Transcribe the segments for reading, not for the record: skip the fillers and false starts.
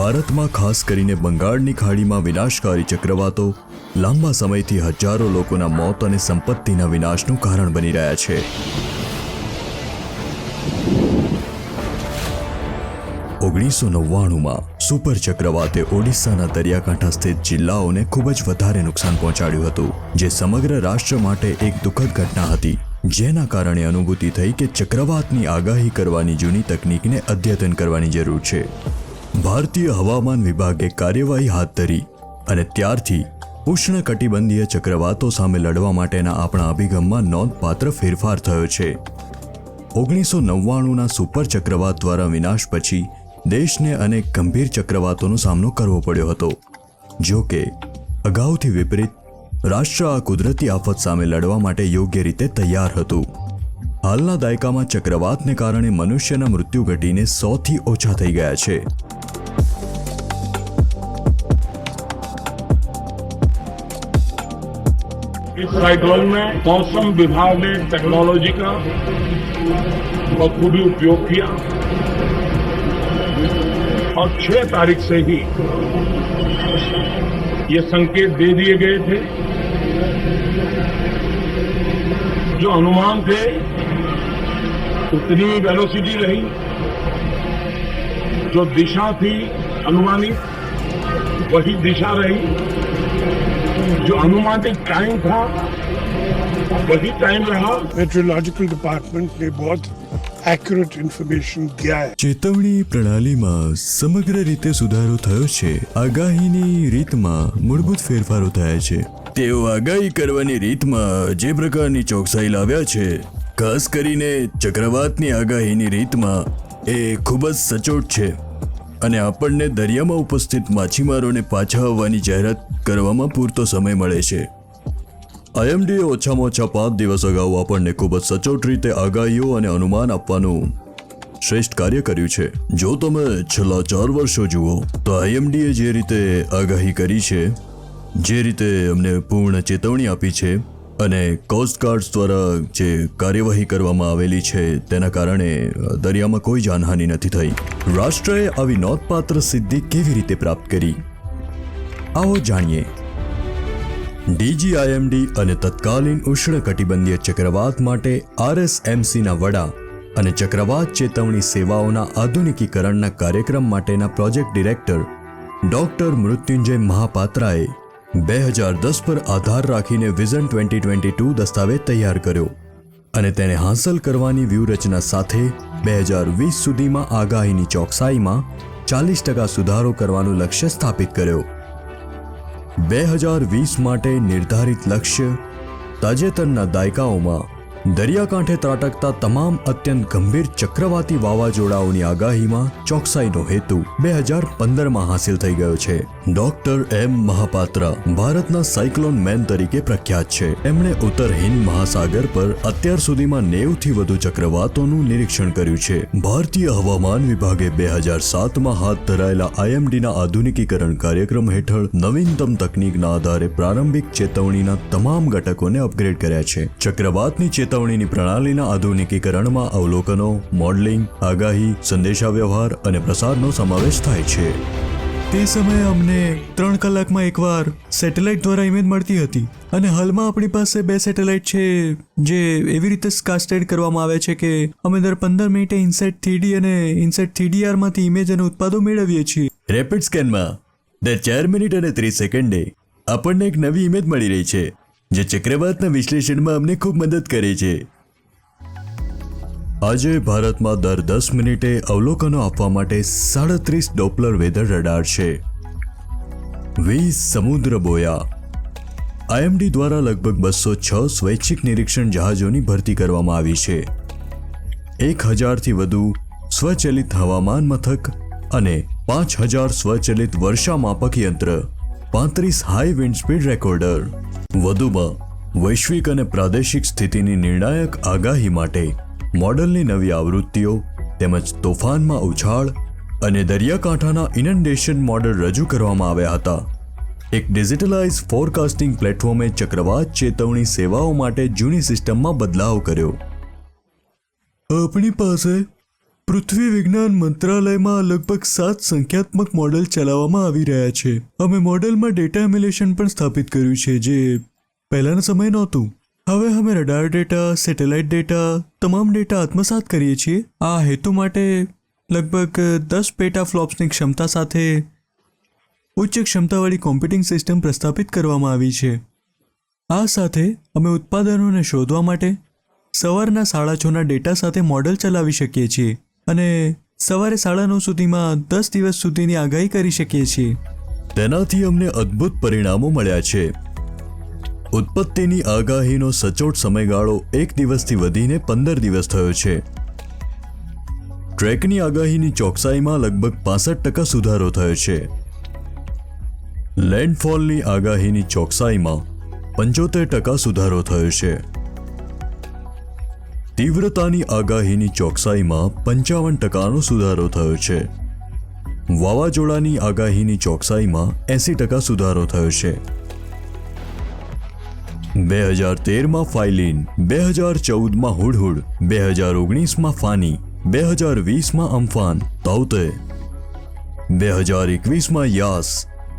ભારતમાં ખાસ કરીને બંગાળની ખાડીમાં વિનાશકારી ચક્રવાતો લાંબા સમયથી હજારો લોકોના મોત અને સંપત્તિના વિનાશનું કારણ બની રહ્યા છે। 1999માં સુપર ચક્રવાતે ઓડિશાના દરિયાકાંઠા સ્થિત જિલ્લાઓને ખૂબ જ વધારે નુકસાન પહોંચાડ્યું હતું, જે સમગ્ર રાષ્ટ્ર માટે એક દુઃખદ ઘટના હતી, જેના કારણે અનુભૂતિ થઈ કે ચક્રવાતની આગાહી કરવાની જૂની તકનીકને અદ્યતન કરવાની જરૂર છે। ભારતીય હવામાન વિભાગે કાર્યવાહી હાથ ધરી અને ત્યારથી ઉષ્ણકટિબંધીય ચક્રવાતો સામે લડવા માટેના આપણા અભિગમમાં નોંધપાત્ર ફેરફાર થયો છે। 1999ના સુપર ચક્રવાત દ્વારા વિનાશ પછી દેશને અનેક ગંભીર ચક્રવાતોનો સામનો કરવો પડ્યો હતો। જો કે અગાઉથી વિપરીત, રાષ્ટ્ર આ કુદરતી આફત સામે લડવા માટે યોગ્ય રીતે તૈયાર હતું। હાલના દાયકામાં ચક્રવાતને કારણે મનુષ્યના મૃત્યુ ઘટીને 100થી ઓછા થઈ ગયા છે। इस साइक्लोन में मौसम विभाग ने टेक्नोलॉजी का बखूबी उपयोग किया और 6 तारीख से ही ये संकेत दे दिए गए थे। जो अनुमान थे उतनी वेलोसिटी रही, जो दिशा थी अनुमानित वही दिशा रही, जो अनुमानित टाइम था वही टाइम रहा। मेट्रोलॉजिकल डिपार्टमेंट ने बहुत एक्यूरेट इन्फॉर्मेशन दिया है। ચેતવણી પ્રણાલીમાં સમગ્ર રીતે સુધારો થયો છે। આગાહીની રીતમાં મૂળભૂત ફેરફારો થયા છે। તેઓ આગાહી કરવાની રીતમાં જે પ્રકારની ચોકસાઈ લાવ્યા છે, ખાસ કરીને ચક્રવાતની આગાહીની રીતમાં, એ ખૂબ જ સચોટ છે અને આપણને દરિયામાં ઉપસ્થિત માછીમારોને પાછા આવવાની જાહેરાત કરવામાં પૂરતો સમય મળે છે। આઈએમડીએ ઓછામાં ઓછા 5 દિવસ અગાઉ આપણને ખૂબ જ સચોટ રીતે આગાહીઓ અને અનુમાન આપવાનું શ્રેષ્ઠ કાર્ય કર્યું છે। જો તમે છેલ્લા 4 વર્ષો જુઓ તો આઈએમડીએ જે રીતે આગાહી કરી છે, જે રીતે અમને પૂર્ણ ચેતવણી આપી છે અને કોસ્ટગાર્ડ્સ દ્વારા જે કાર્યવાહી કરવામાં આવેલી છે, તેના કારણે દરિયામાં કોઈ જાનહાનિ નથી થઈ। રાષ્ટ્રએ આવી નોંધપાત્ર સિદ્ધિ કેવી રીતે પ્રાપ્ત કરી, આવો જાણીએ। ડીજીઆઈએમડી અને તત્કાલીન ઉષ્ણકટિબંધીય ચક્રવાત માટે આરએસએમસીના વડા અને ચક્રવાત ચેતવણી સેવાઓના આધુનિકીકરણના કાર્યક્રમ માટેના પ્રોજેક્ટ ડિરેક્ટર ડોક્ટર મૃત્યુંજય મહાપાત્રાએ 2010 પર આધાર રાખીને વિઝન 2022 દસ્તાવેજ તૈયાર કર્યો અને તેને હાંસલ કરવાની વ્યૂહરચના સાથે 2020 સુધીમાં આગાહીની ચોકસાઈમાં 40% સુધારો કરવાનું લક્ષ્ય સ્થાપિત કર્યો। 2020 માટે નિર્ધારિત લક્ષ્ય તાજેતરના દાયકાઓમાં દરિયાકાંઠે ત્રાટકતા તમામ અત્યંત ગંભીર ચક્રવાતી વાવાઝોડાઓની આગાહીમાં ચોકસાઈનો હેતુ 2015માં હાંસિલ થઈ ગયો છે। ડોક્ટર એમ મહાપાત્રા ભારતના સાયક્લોન મેન તરીકે પ્રખ્યાત છે। એમણે ઉત્તર હિન્દ મહાસાગર પર અત્યાર સુધીમાં 90થી વધુ ચક્રવાતોનું નિરીક્ષણ કર્યું છે। ભારતીય હવામાન વિભાગે 2007માં હાથ ધરાયેલા આઈએમડીના આધુનિકીકરણ કાર્યક્રમ હેઠળ નવીનતમ તકનીકના આધારે પ્રારંભિક ચેતવણીના તમામ ઘટકોને અપગ્રેડ કર્યા છે। ચક્રવાતની ચેતવણીની પ્રણાલીના આધુનિકીકરણમાં અવલોકનો, મોડલિંગ, આગાહી, સંદેશાવ્યવહાર અને પ્રસારનો સમાવેશ થાય છે। તે સમયે અમને 3 કલાકમાં એકવાર સેટેલાઇટ દ્વારા ઇમેજ મળતી હતી અને હાલમાં આપણી પાસે 2 સેટેલાઇટ છે જે એવી રીતે કાસ્ટેડ કરવામાં આવે છે કે અમે દર 15 મિનિટે ઇનસેટ 3D અને ઇનસેટ 3DR માંથી ઇમેજ અને ઉત્પાદો મેળવીએ છીએ। રેપિડ સ્કેનમાં દર 4 મિનિટ અને 30 સેકન્ડે આપણને એક નવી ઇમેજ મળી રહી છે, જે ચક્રવાતના વિશ્લેષણમાં અમને ખૂબ મદદ કરે છે। આજે ભારતમાં દર 10 મિનિટે અવલોકનો આપવા માટે 37 ડોપલર વેધર રડાર છે। 20 સમુદ્ર બોયા। આઈએમડી દ્વારા લગભગ 206 સ્વૈચ્છિક નિરીક્ષણ જહાજોની ભરતી કરવામાં આવી છે। 1000થી વધુ સ્વચલિત હવામાન મથક અને 5000 સ્વચલિત વર્ષા માપક યંત્ર, 35 હાઈ વિન્ડ સ્પીડ રેકોર્ડર। વધુમાં વૈશ્વિક અને પ્રાદેશિક સ્થિતિની નિર્ણાયક આગાહી માટે મોડલની નવી આવૃત્તિઓ તેમજ તોફાનમાં ઉછાળ અને દરિયાકાંઠાના ઇનન્ડેશન મોડલ રજૂ કરવામાં આવ્યા હતા। એક ડિજિટલાઇઝ ફોરકાસ્ટિંગ પ્લેટફોર્મે ચક્રવાત ચેતવણી સેવાઓ માટે જૂની સિસ્ટમમાં બદલાવ કર્યો। આપણી પાસે પૃથ્વી વિજ્ઞાન મંત્રાલયમાં લગભગ 7 સંખ્યાત્મક મોડેલ ચલાવવામાં આવી રહ્યા છે. અમે મોડેલમાં ડેટા એમ્યુલેશન પણ સ્થાપિત કર્યું છે, જે પહેલાંના સમયે નહોતું. હવે અમે રડાર ડેટા, સેટેલાઇટ ડેટા, તમામ ડેટા આત્મસાત કરીએ છીએ. આ હેતુ માટે લગભગ 10 પેટાફ્લોપ્સની ક્ષમતા સાથે ઉચ્ચ ક્ષમતાવાળી કોમ્પ્યુટિંગ સિસ્ટમ પ્રસ્થાપિત કરવામાં આવી છે. આ સાથે અમે ઉત્પાદનોને શોધવા માટે સવારના 6:30ના ડેટા સાથે મોડેલ ચલાવી શકીએ છીએ અને સવારે 9:30 સુધીમાં 10 દિવસ સુધીની આગાહી કરી શકીએ છીએ. તેનાથી અમને અદ્ભુત પરિણામો મળ્યા છે. ઉત્પત્તિની આગાહીનો સચોટ સમયગાળો 1 દિવસથી વધીને 15 દિવસ થયો છે. ટ્રેકની આગાહીની ચોકસાઈમાં લગભગ 65% સુધારો થયો છે. લેન્ડફોલની આગાહીની ચોકસાઈમાં 75% સુધારો થયો છે. તીવ્રતાની આગાહીની ચોકસાઈમાં 55%નો સુધારો થયો છે. વાવાઝોડાની આગાહીની ચોકસાઈમાં 80% સુધારો થયો છે. 2013માં ફાઇલિન, 2014માં હુડહુડ, 2019માં ફાની, 2020માં અમ્ફાન, તૌતે, 2021માં યાસ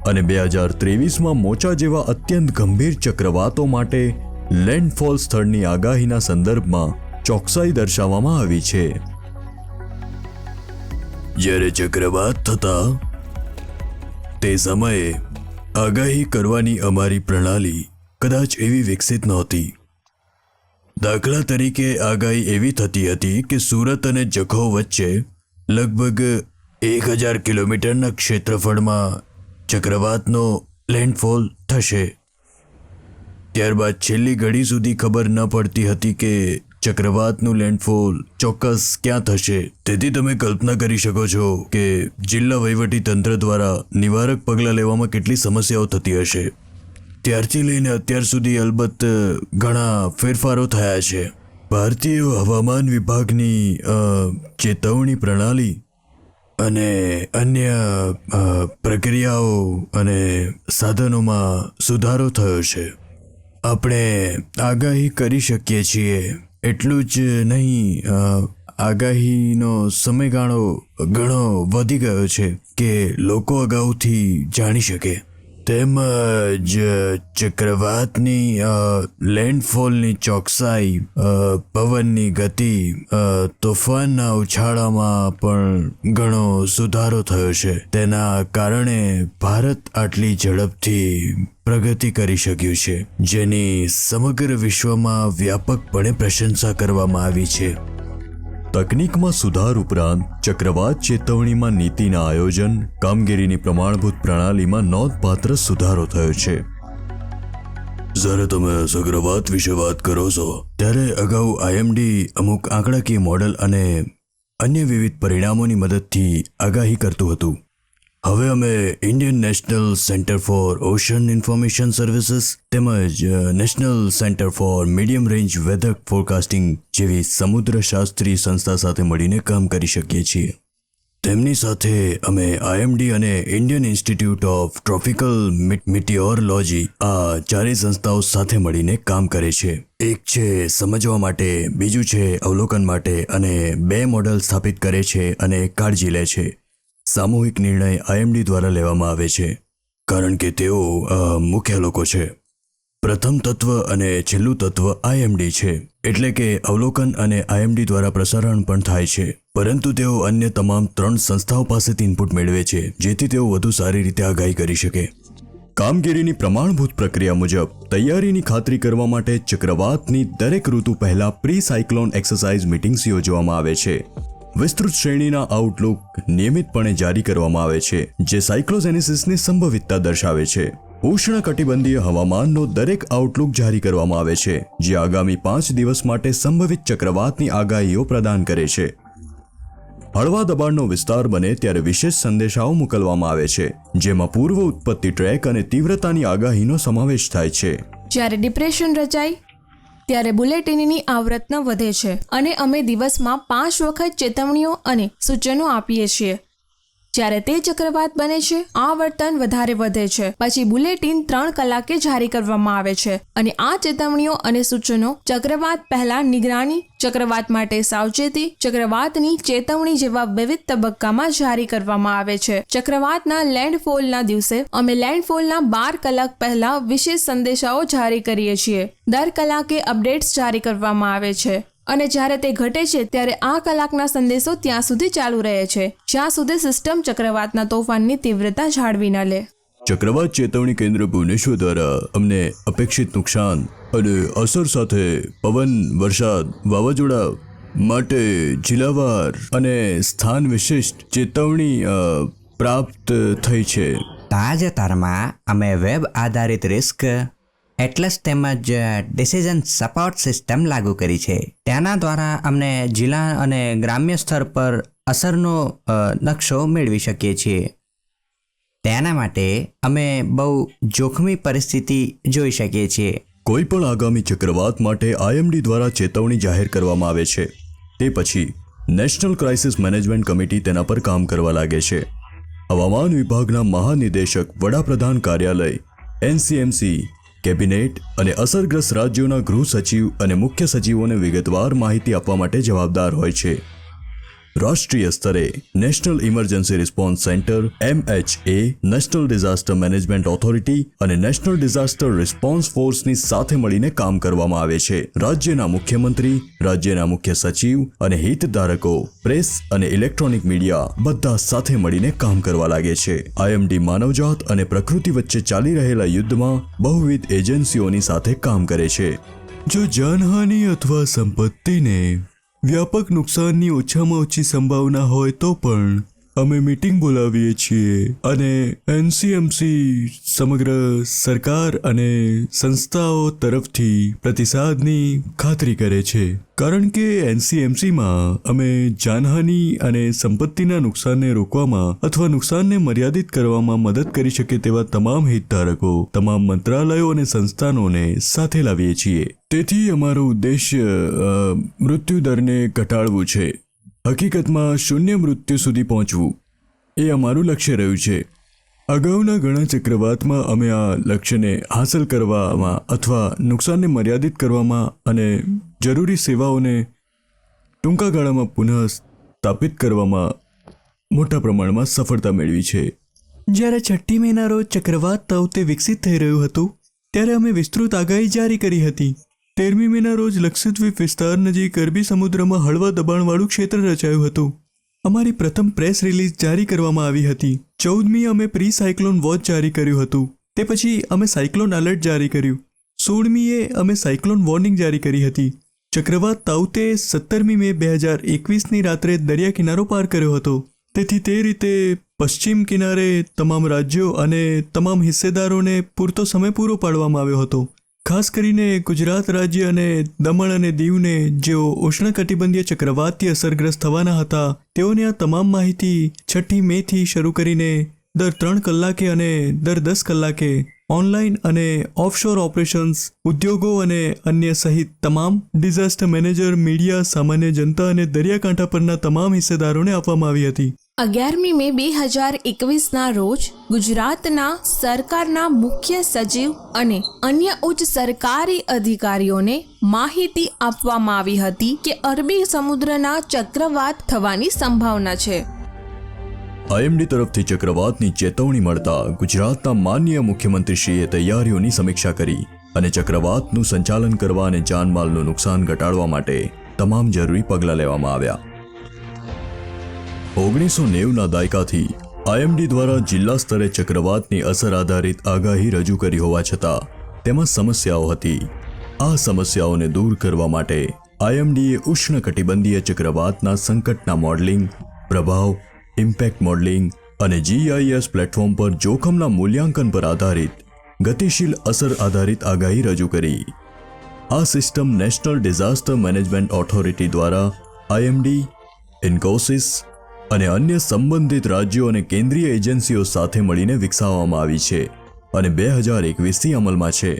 અને 2023માં મોચા જેવા અત્યંત ગંભીર ચક્રવાતો માટે લેન્ડફોલ સ્થળની આગાહીના સંદર્ભમાં ચોકસાઈ દર્શાવવામાં આવી છે. જ્યારે ચક્રવાત થતા તે સમયે આગાહી કરવાની અમારી પ્રણાલી કદાચ એવી વિકસિત નહોતી. દાખલા તરીકે આગાહી એવી થતી હતી કે સુરત અને જખૌ વચ્ચે લગભગ 1000 કિલોમીટરના ક્ષેત્રફળમાં ચક્રવાતનો લેન્ડફોલ થશે. ત્યારબાદ છેલ્લી ઘડી સુધી ખબર ન પડતી હતી કે ચક્રવાતનું લેન્ડફોલ ચોક્કસ ક્યાં થશે. તેથી તમે કલ્પના કરી શકો છો કે જિલ્લા વહીવટી તંત્ર દ્વારા નિવારક પગલાં લેવામાં કેટલી સમસ્યાઓ થતી હશે. ત્યારથી લઈને અત્યાર સુધી અલબત્ત ઘણા ફેરફારો થયા છે. ભારતીય હવામાન વિભાગની ચેતવણી પ્રણાલી અને અન્ય પ્રક્રિયાઓ અને સાધનોમાં સુધારો થયો છે. આપણે આગાહી કરી શકીએ છીએ. એટલું જ નહીં, આગાહીનો સમયગાળો ઘણો વધી ગયો છે કે લોકો અગાઉથી જાણી શકે. તેમજ ચક્રવાતની લેન્ડફોલની ચોકસાઈ, પવનની ગતિ, તોફાનના ઉછાળામાં પણ ઘણો સુધારો થયો છે. તેના કારણે ભારત આટલી ઝડપથી પ્રગતિ કરી શક્યું છે, જેની સમગ્ર વિશ્વમાં વ્યાપકપણે પ્રશંસા કરવામાં આવી છે. તકનીકમાં સુધાર ઉપરાંત ચક્રવાત ચેતવણીમાં નીતિના આયોજન, કામગીરીની પ્રમાણભૂત પ્રણાલીમાં નોંધપાત્ર સુધારો થયો છે. જ્યારે તમે ચક્રવાત વિશે વાત કરો છો ત્યારે અગાઉ આઈએમડી અમુક આંકડાકીય મોડેલ અને અન્ય વિવિધ પરિણામોની મદદથી આગાહી કરતું હતું. હવે અમે Indian national centre for ocean information services તેમજ national centre for medium range weather forecasting જેવી સમુદ્રશાસ્ત્રી સંસ્થા સાથે મળીને કામ કરી શકીએ છીએ. તેમની સાથે અમે આઈએમડી અને ઇન્ડિયન ઇન્સ્ટિટ્યૂટ ઓફ ટ્રોપિકલ મિટિયોરોલોજી આ ચારેય સંસ્થાઓ સાથે મળીને કામ કરે છે. એક છે સમજવા માટે, બીજું છે અવલોકન માટે અને 2 મોડેલ સ્થાપિત કરે છે અને કાળજી લે છે. સામૂહિક નિર્ણય આઈએમડી દ્વારા લેવામાં આવે છે કારણ કે તેઓ મુખ્ય લોકો છે. પ્રથમ તત્વ અને છેલ્લું તત્વ આઈએમડી છે, એટલે કે અવલોકન અને આઈએમડી દ્વારા પ્રસારણ પણ થાય છે, પરંતુ તેઓ અન્ય તમામ 3 સંસ્થાઓ પાસેથી ઇનપુટ મેળવે છે જેથી તેઓ વધુ સારી રીતે આગાહી કરી શકે. કામગીરીની પ્રમાણભૂત પ્રક્રિયા મુજબ તૈયારીની ખાતરી કરવા માટે ચક્રવાતની દરેક ઋતુ પહેલા પ્રી સાયક્લોન એક્સરસાઇઝ મીટિંગ્સ યોજવામાં આવે છે. વિસ્તૃત શ્રેણીના આઉટલુક નિયમિતપણે જારી કરવામાં આવે છે જે સાયક્લોજેનેસિસની સંભવિતતા દર્શાવે છે. ઉષ્ણકટિબંધીય હવામાનનો દરેક આઉટલુક જારી કરવામાં આવે છે જે આગામી 5 દિવસ માટે સંભવિત ચક્રવાતની આગાહીઓ પ્રદાન કરે છે. હળવા દબાણનો વિસ્તાર બને ત્યારે વિશેષ સંદેશાઓ મોકલવામાં આવે છે જેમાં પૂર્વ ઉત્પત્તિ ટ્રેક અને તીવ્રતાની આગાહીનો સમાવેશ થાય છે. જ્યારે ડિપ્રેશન રચાય ત્યારે બુલેટિનની આવર્તન વધે છે અને અમે દિવસમાં 5 વખત ચેતવણીઓ અને સૂચનો આપીએ છીએ. જ્યારે તે ચક્રવાત બને છે આવર્તન વધારે વધે છે પછી બુલેટિન 3 કલાકે જારી કરવામાં આવે છે અને આ ચેતવણીઓ અને સૂચનો ચક્રવાત પહેલા નિગરાની, ચક્રવાત માટે સાવચેતી, ચક્રવાતની ચેતવણી જેવા વિવિધ તબક્કામાં જારી કરવામાં આવે છે. ચક્રવાતના લેન્ડફોલના દિવસે અમે લેન્ડફોલના 12 કલાક પહેલા વિશેષ સંદેશાઓ જારી કરીએ છીએ. દર કલાકે અપડેટ્સ જારી કરવામાં આવે છે અને જ્યારે તે ઘટે છે ત્યારે આ કલાકના સંદેશો ત્યાં સુધી ચાલુ રહે છે જ્યાં સુધી સિસ્ટમ ચક્રવાતના તોફાનની તીવ્રતા જાળવી ન લે. ચક્રવાત ચેતવણી કેન્દ્ર ભુવનેશ્વર દ્વારા અમને અપેક્ષિત નુકસાન અને અસર સાથે પવન, વરસાદ, વાવાઝોડા માટે જિલ્લાવાર અને સ્થાન વિશિષ્ટ ચેતવણી પ્રાપ્ત થઈ છે. તાજેતરમાં અમે વેબ આધારિત રિસ્ક એટલસ તેમજ ડિસિઝન સપોર્ટ સિસ્ટમ લાગુ કરી છે. તેના દ્વારા અમને જિલ્લા અને ગ્રામ્ય સ્તર પર અસરનો નકશો મેળવી શકીએ છીએ. તેના માટે અમે બહુ જોખમી પરિસ્થિતિ જોઈ શકીએ છીએ. કોઈ પણ આગામી ચક્રવાત માટે આઈએમડી દ્વારા ચેતવણી જાહેર કરવામાં આવે છે. તે પછી નેશનલ ક્રાઇસિસ મેનેજમેન્ટ કમિટી તેના પર કામ કરવા લાગે છે. હવામાન વિભાગના મહાનિદેશક, વડાપ્રધાન કાર્યાલય, એનસીએમસી, કેબિનેટ અને અસરગ્રસ્ત રાજ્યોના ગૃહ સચિવ અને મુખ્ય સચિવોને વિગતવાર માહિતી આપવા માટે જવાબદાર હોય છે. રાષ્ટ્રીય સ્તરે national emergency response centre MHA, national disaster management authority અને નેશનલ ડિઝાસ્ટર રિસ્પોન્સ ફોર્સની સાથે મળીને કામ કરવામાં આવે છે. રાજ્યના મુખ્યમંત્રી, રાજ્યના મુખ્ય સચિવ અને હિતધારકો, પ્રેસ અને ઇલેક્ટ્રોનિક મીડિયા બધા સાથે મળીને કામ કરવા લાગે છે. આઈએમડી માનવજાત અને પ્રકૃતિ વચ્ચે ચાલી રહેલા યુદ્ધમાં બહુવિધ એજન્સીઓની સાથે કામ કરે છે. જો જાનહાનિ અથવા સંપત્તિને વ્યાપક નુકસાનની ઓછામાં ઓછી સંભાવના હોય તો પણ અમે મીટિંગ બોલાવીએ છીએ અને એનસીએમસી સમગ્ર સરકાર અને સંસ્થાઓ તરફથી પ્રતિસાદની ખાતરી કરે છે. કારણ કે એનસીએમસીમાં અમે જાનહાનિ અને સંપત્તિના નુકસાનને રોકવામાં અથવા નુકસાનને મર્યાદિત કરવામાં મદદ કરી શકે તેવા તમામ હિતધારકો, તમામ મંત્રાલયો અને સંસ્થાનોને સાથે લાવીએ છીએ. તેથી અમારો ઉદ્દેશ્ય મૃત્યુદરને ઘટાડવું છે. હકીકતમાં શૂન્ય મૃત્યુ સુધી પહોંચવું એ અમારું લક્ષ્ય રહ્યું છે. અગાઉના ઘણા ચક્રવાતમાં અમે આ લક્ષ્યને હાંસલ કરવામાં અથવા નુકસાનને મર્યાદિત કરવામાં અને જરૂરી સેવાઓને ટૂંકા ગાળામાં પુનઃ સ્થાપિત કરવામાં મોટા પ્રમાણમાં સફળતા મેળવી છે. જ્યારે 6 મેના રોજ ચક્રવાત તાઉતે વિકસિત થઈ રહ્યું હતું ત્યારે અમે વિસ્તૃત આગાહી જારી કરી હતી. 13મી મેના રોજ લક્ષદ્વીપ વિસ્તાર નજીક અરબી સમુદ્રમાં હળવા દબાણવાળું ક્ષેત્ર રચાયું હતું. અમારી પ્રથમ પ્રેસ રિલીઝ જારી કરવામાં આવી હતી. 14મી અમે પ્રી સાયક્લોન વોચ જારી કર્યું હતું. તે પછી અમે સાયક્લોન એલર્ટ જારી કર્યું. 16મીએ અમે સાયક્લોન વોર્નિંગ જારી કરી હતી. ચક્રવાત તાઉતે 17મી મે 2021ની રાત્રે દરિયા કિનારો પાર કર્યો હતો. તેથી તે રીતે પશ્ચિમ કિનારે તમામ રાજ્યો અને તમામ હિસ્સેદારોને પૂરતો સમય પૂરો પાડવામાં આવ્યો હતો. ખાસ કરીને ગુજરાત રાજ્ય અને દમણ અને દીવને જેઓ ઉષ્ણકટિબંધીય ચક્રવાતથી અસરગ્રસ્ત થવાના હતા તેઓને આ તમામ માહિતી 6 મેથી શરૂ કરીને દર 3 કલાકે અને દર 10 કલાકે ઓનલાઈન અને ઓફશોર ઓપરેશન્સ, ઉદ્યોગો અને અન્ય સહિત તમામ ડિઝાસ્ટર મેનેજર, મીડિયા, સામાન્ય જનતા અને દરિયાકાંઠા પરના તમામ હિસ્સેદારોને આપવામાં આવી હતી. 11મી મે 2021ના રોજ ગુજરાતના સરકારના મુખ્ય સચિવ અને અન્ય ઉચ્ચ સરકારી અધિકારીઓને માહિતી આપવામાં આવી હતી કે અરબી સમુદ્રના ચક્રવાત થવાની સંભાવના છે. આઈએમડી તરફથી ચક્રવાતની ચેતવણી મળતા ગુજરાતના માનનીય મુખ્યમંત્રીશ્રીએ તૈયારીઓની સમીક્ષા કરી અને ચક્રવાતનું સંચાલન કરવા અને જાનમાલનું નુકસાન ઘટાડવા માટે તમામ જરૂરી પગલાં લેવામાં આવ્યા. 1990ના દાયકાથી આઈએમડી દ્વારા જિલ્લા સ્તરે ચક્રવાતની અસર આધારિત આગાહી રજૂ કરી હોવા છતાં તેમાં સમસ્યાઓ હતી. આ સમસ્યાઓને દૂર કરવા માટે આઈએમડીએ ઉષ્ણકટિબંધીય ચક્રવાતના સંકટના મોડલિંગ, પ્રભાવ, ઇમ્પેક્ટ મોડલિંગ અને GIS પ્લેટફોર્મ પર જોખમના મૂલ્યાંકન પર આધારિત ગતિશીલ અસર આધારિત આગાહી રજૂ કરી. આ system national disaster management authority દ્વારા આઈએમડી, ઇન્કોસિસ અને અન્ય સંબંધિત રાજ્યો અને કેન્દ્રીય એજન્સીઓ સાથે મળીને વિકસાવવામાં આવી છે અને 2021થી અમલમાં છે.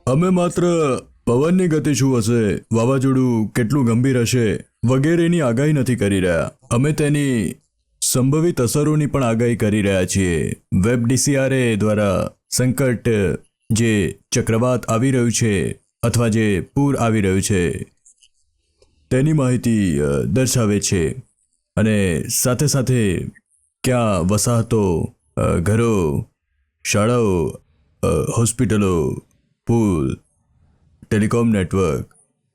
અમે માત્ર પવનની ગતિ શું હશે, વાવાઝોડું કેટલું ગંભીર હશે વગેરેની આગાહી નથી કરી રહ્યા. અમે તેની સંભવિત અસરોની પણ આગાહી કરી રહ્યા છીએ. વેબ DCRA દ્વારા સંકટ જે ચક્રવાત આવી રહ્યું છે અથવા જે પૂર આવી રહ્યું છે તેની માહિતી દર્શાવે છે અને સાથે સાથે ક્યાં વસાહતો, ઘરો, શાળાઓ, હોસ્પિટલો, પુલ, ટેલિકોમ નેટવર્ક,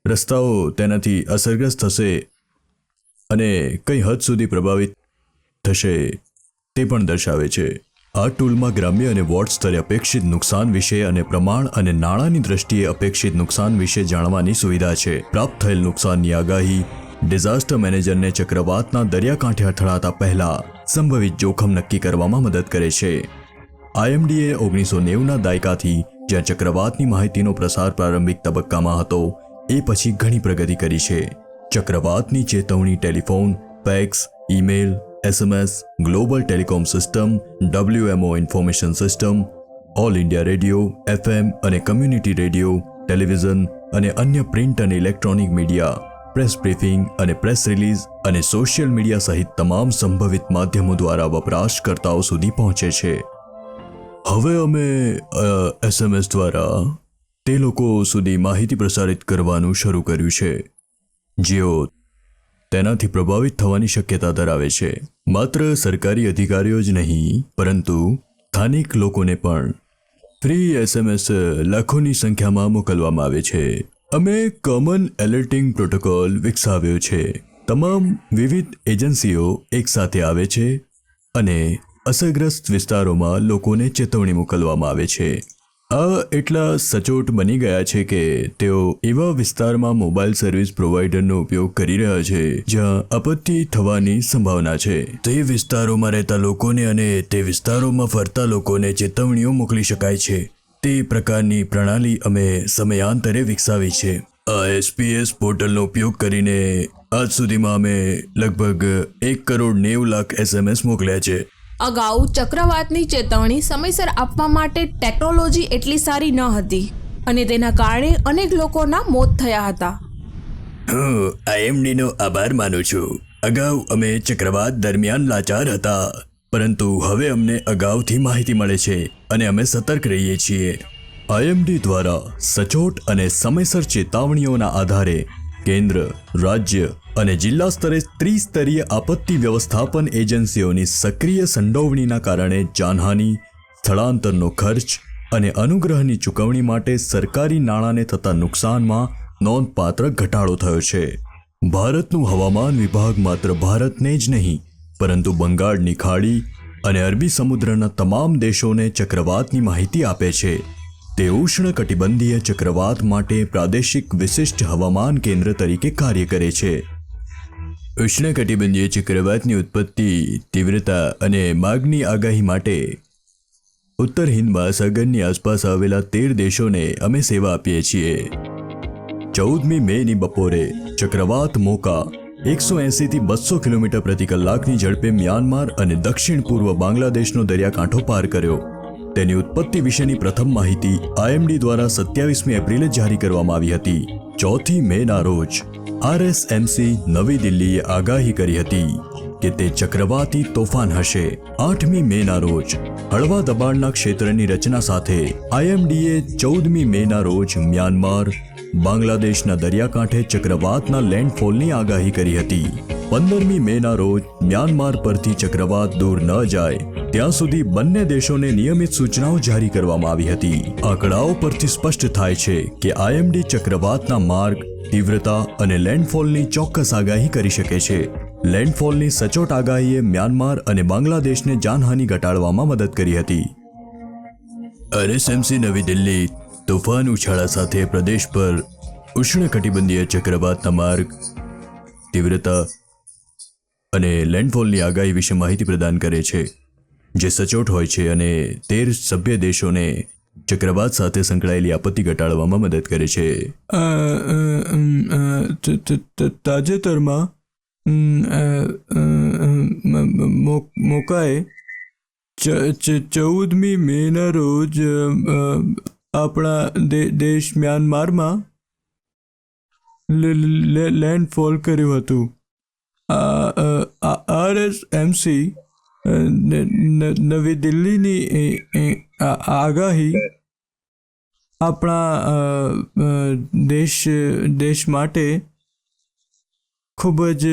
રસ્તાઓ તેનાથી અસરગ્રસ્ત થશે અને કઈ હદ સુધી પ્રભાવિત થશે તે પણ દર્શાવે છે. આ ટૂલમાં ગ્રામ્ય અને વોર્ડ સ્તરે અપેક્ષિત નુકસાન વિશે અને પ્રમાણ અને નાણાંની દ્રષ્ટિએ અપેક્ષિત નુકસાન વિશે જાણવાની સુવિધા છે. પ્રાપ્ત થયેલ નુકસાનની આગાહી ડિઝાસ્ટર મેનેજરને ચક્રવાતના દરિયાકાંઠે અથડાતા પહેલા સંભવિત જોખમ નક્કી કરવામાં મદદ કરે છે. IMDએ 1990ના દાયકાથી જ્યાં ચક્રવાતની માહિતીનો પ્રસાર પ્રારંભિક તબક્કામાં હતો એ પછી ઘણી પ્રગતિ કરી છે. ચક્રવાતની ચેતવણી telephone, fax, email, SMS, global telecom system, WMO information system, all India radio, FM અને કમ્યુનિટી રેડિયો, ટેલિવિઝન અને અન્ય પ્રિન્ટ અને ઇલેક્ટ્રોનિક મીડિયા, પ્રેસ બ્રીફિંગ અને પ્રેસ રિલીઝ અને સોશિયલ મીડિયા સહિત તમામ સંભવિત માધ્યમો દ્વારા વપરાશકર્તાઓ સુધી પહોંચે છે. હવે અમે SMS દ્વારા તે લોકો સુધી માહિતી પ્રસારિત કરવાનું શરૂ કર્યું છે જેઓ તેનાથી પ્રભાવિત થવાની શક્યતા ધરાવે છે. માત્ર સરકારી અધિકારીઓ જ નહીં પરંતુ સ્થાનિક લોકોને પણ ફ્રી SMS લાખોની સંખ્યામાં મોકલવામાં આવે છે. અમે કોમન એલર્ટિંગ પ્રોટોકોલ વિકસાવ્યો છે. તમામ વિવિધ એજન્સીઓ એકસાથે આવે છે અને અસરગ્રસ્ત વિસ્તારોમાં લોકોને ચેતવણી મોકલવામાં આવે છે. આ એટલા સચોટ બની ગયા છે કે તેઓ એવા વિસ્તારમાં મોબાઈલ સર્વિસ પ્રોવાઈડરનો ઉપયોગ કરી રહ્યા છે જ્યાં આપત્તિ થવાની સંભાવના છે. તે વિસ્તારોમાં રહેતા લોકોને અને તે વિસ્તારોમાં ફરતા લોકોને ચેતવણીઓ મોકલી શકાય છે. તે પ્રકારની પ્રણાલી અમે સમયાંતરે વિકસાવી છે. આ SPS પોર્ટલનો ઉપયોગ કરીને આજ સુધીમાં અમે લગભગ 1,90,00,000 SMS મોકલ્યા છે. અગાઉ ચક્રવાતની ચેતવણી સમયસર આપવા માટે ટેકનોલોજી એટલી સારી ન હતી અને તેના કારણે અનેક લોકોના મોત થયા હતા. હું IMDનો આભાર માનું છું. અગાઉ અમે ચક્રવાત દરમિયાન લાચાર હતા પરંતુ હવે અમને અગાઉથી માહિતી મળે છે અને અમે સતર્ક રહીએ છીએ. IMD દ્વારા સચોટ અને સમયસર ચેતવણીઓના આધારે કેન્દ્ર, રાજ્ય અને જિલ્લા સ્તરે ત્રિસ્તરીય આપત્તિ વ્યવસ્થાપન એજન્સીઓની સક્રિય સંડોવણીના કારણે જાનહાનિ, સ્થળાંતરનો ખર્ચ અને અનુગ્રહની ચૂકવણી માટે સરકારી નાણાંને થતા નુકસાનમાં નોંધપાત્ર ઘટાડો થયો છે. ભારતનું હવામાન વિભાગ માત્ર ભારતને જ નહીં પરંતુ બંગાળની ખાડી અને અરબી સમુદ્રના તમામ દેશોને ચક્રવાતની માહિતી આપે છે. તે ઉષ્ણકટિબંધીય ચક્રવાત માટે પ્રાદેશિક વિશિષ્ટ હવામાન કેન્દ્ર તરીકે કાર્ય કરે છે. ઉષ્ણકટિબંધીય ચક્રવાતની ઉત્પત્તિ, તીવ્રતા અને માર્ગની આગાહી માટે ઉત્તર હિંદ મહાસાગરની આસપાસ આવેલા 13 દેશોને અમે સેવા આપીએ છીએ. 14મી મેની બપોરે ચક્રવાત મોકા 180 થી 200 કિલોમીટર પ્રતિ કલાકની ઝડપે મ્યાનમાર અને દક્ષિણ પૂર્વ બાંગ્લાદેશનો દરિયાકાંઠો પાર કર્યો. તેની ઉત્પત્તિ વિશેની પ્રથમ માહિતી IMD દ્વારા 27મી એપ્રિલે જારી કરવામાં આવી હતી. 4મી મેના રોજ RSMC નવી દિલ્હીએ આગાહી કરી હતી કે તે ચક્રવાતી તોફાન હશે. 8મી મેના રોજ હળવા દબાણના ક્ષેત્રની રચના સાથે IMDએ 14મી મેના રોજ મ્યાનમાર, બાંગ્લાદેશના દરિયાકાંઠે ચક્રવાતના લેન્ડફોલની આગાહી કરી હતી. 15મી મેના રોજ મ્યાનમાર પરથી ચક્રવાત દૂર ન જાય ત્યાં સુધી બંને દેશોને નિયમિત સૂચનાઓ જારી કરવામાં આવી હતી. આંકડાઓ પરથી સ્પષ્ટ થાય છે કે IMD ચક્રવાતના માર્ગ, તીવ્રતા અને લેન્ડફોલની ચોક્કસ આગાહી કરી શકે છે. લેન્ડફોલની સચોટ આગાહીએ મ્યાનમાર અને બાંગ્લાદેશને જાનહાનિ ઘટાડવામાં મદદ કરી હતી. RSMC નવી દિલ્હી તોફાન ઉછાળા સાથે પ્રદેશ પર ઉષ્ણકટિબંધીય ચક્રવાતના માર્ગ, તીવ્રતા અને લેન્ડફોલની આગાહી વિશે માહિતી પ્રદાન કરે છે જે સચોટ હોય છે અને 13 સભ્ય દેશોને ચક્રવાત સાથે સંકળાયેલી આપત્તિ ઘટાડવામાં મદદ કરે છે. તાજેતરમાં મોકાએ 14મી મેના રોજ આપણા દેશ મ્યાનમારમાં લેન્ડફોલ કર્યું હતું. RSMC નવી દિલ્હીની આગાહી આપણા દેશ માટે ખૂબ જ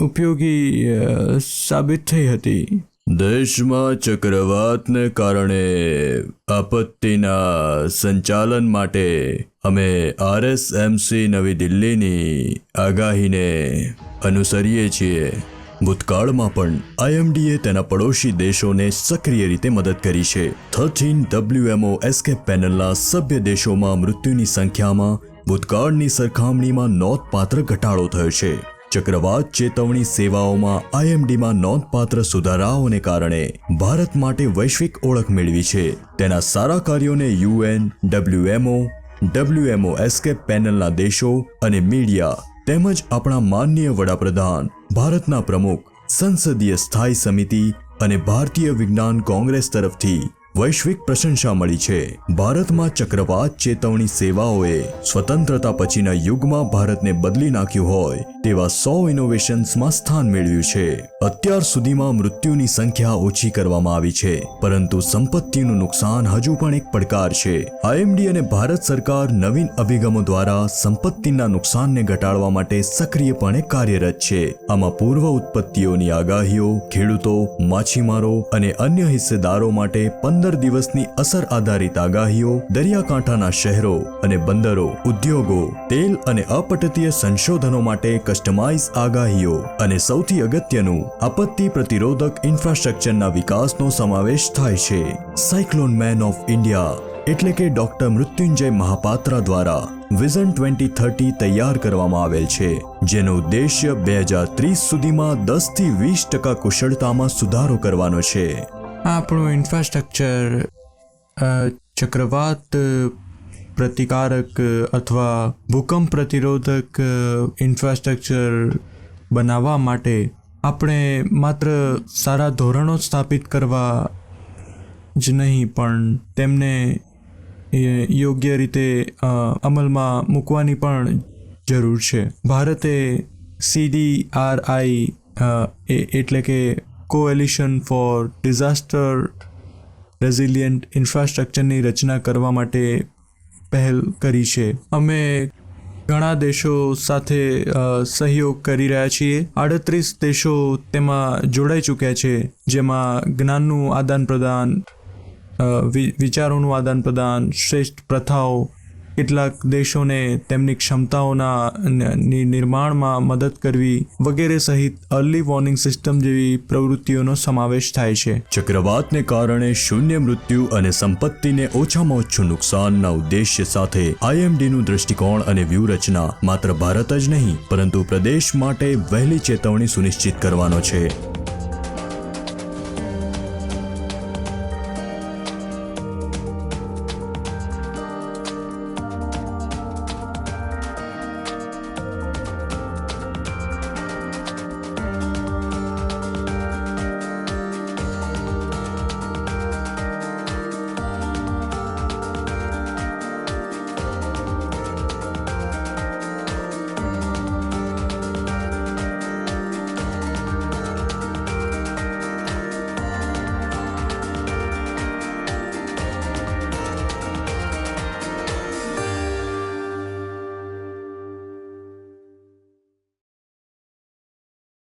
ઉપયોગી સાબિત થઈ હતી. દેશમાં ચક્રવાતને કારણે આપત્તિના સંચાલન માટે અમે RSMC નવી દિલ્હીની આગાહીને અનુસરીએ છીએ. ભૂતકાળમાં પણ IMDએ તેના પડોશી દેશોને સક્રિય રીતે મદદ કરી છે. 13 WMO એસ્કેપ પેનલના સભ્ય દેશોમાં મૃત્યુની સંખ્યામાં ભૂતકાળની સરખામણીમાં નોંધપાત્ર ઘટાડો થયો છે. ચક્રવાત ચેતવણી સેવાઓમાં IMDમાં નોંધપાત્ર સુધારાઓને કારણે ભારત માટે વૈશ્વિક ઓળખ મેળવી છે. તેના સારા કાર્યોને UN, WMO એસ્કેપ પેનલના દેશો અને મીડિયા તેમજ આપણા માનનીય વડાપ્રધાન, ભારતના પ્રમુખ, સંસદીય સ્થાયી સમિતિ અને ભારતીય વિજ્ઞાન કોંગ્રેસ તરફથી વૈશ્વિક પ્રશંસા મળી છે. ભારતમાં ચક્રવાત ચેતવણી સેવાઓએ સ્વતંત્રતા પછીના યુગમાં ભારતને બદલી નાખ્યું હોય તેવા 100 ઇનોવેશન્સમાં સ્થાન મેળવ્યું છે. અત્યાર સુધીમાં મૃત્યુની સંખ્યા ઓછી કરવામાં આવી છે, પરંતુ સંપત્તિનું નુકસાન હજુ પણ એક પડકાર છે. IMD અને ભારત સરકાર નવીન અભિગમો દ્વારા સંપત્તિના નુકસાનને ઘટાડવા માટે સક્રિયપણે કાર્યરત છે. આમાં પૂર્વ ઉત્પત્તિઓની આગાહીઓ, ખેડૂતો, માછીમારો અને અન્ય હિસ્સેદારો માટે 15 દિવસની અસર આધારિત આગાહીઓ, દરિયાકાંઠાના શહેરો અને બંદરો, ઉદ્યોગો, તેલ અને અપતટીય સંશોધનો માટે કસ્ટમાઇઝ આગાહીઓ અને સૌથી અગત્યનું આપત્તિ પ્રતિરોધક ઇન્ફ્રાસ્ટ્રક્ચરના વિકાસનો સમાવેશ થાય છે. સાયક્લોન મેન ઓફ ઇન્ડિયા એટલે કે ડોક્ટર મૃત્યુંજય મહાપાત્રા દ્વારા વિઝન 2030 તૈયાર કરવામાં આવેલ છે, જેનો ઉદ્દેશ્ય 2030 સુધીમાં 10 થી 20% કુશળતામાં સુધારો કરવાનો છે. આપણું ઇન્ફ્રાસ્ટ્રક્ચર ચક્રવાત પ્રતિકારક અથવા ભૂકંપ પ્રતિરોધક ઇન્ફ્રાસ્ટ્રક્ચર બનાવવા માટે આપણે માત્ર સારા ધોરણો સ્થાપિત કરવા જ નહીં, પણ તેમને યોગ્ય રીતે અમલમાં મૂકવાની પણ જરૂર છે. ભારતે CDRI એટલે કે કોએલિશન ફોર ડિઝાસ્ટર રેઝિલિયન્ટ ઇન્ફ્રાસ્ટ્રક્ચરની રચના કરવા માટે પહેલ કરી છે. અમે ઘણા દેશો સાથે સહયોગ કરી રહ્યા છીએ. 38 દેશો તેમાં જોડાઈ ચૂક્યા છે, જેમાં જ્ઞાનનું આદાન પ્રદાન, વિચારોનું આદાન પ્રદાન, શ્રેષ્ઠ પ્રથાઓ, કેટલાક દેશોને તેમની ક્ષમતાઓના નિર્માણમાં મદદ કરવી વગેરે સહિત અર્લી વોર્નિંગ સિસ્ટમ જેવી પ્રવૃત્તિઓનો સમાવેશ થાય છે. ચક્રવાતને કારણે શૂન્ય મૃત્યુ અને સંપત્તિને ઓછામાં ઓછું નુકસાનના ઉદ્દેશ્ય સાથે IMDનું દૃષ્ટિકોણ અને વ્યૂહરચના માત્ર ભારત જ નહીં પરંતુ પ્રદેશ માટે વહેલી ચેતવણી સુનિશ્ચિત કરવાનો છે.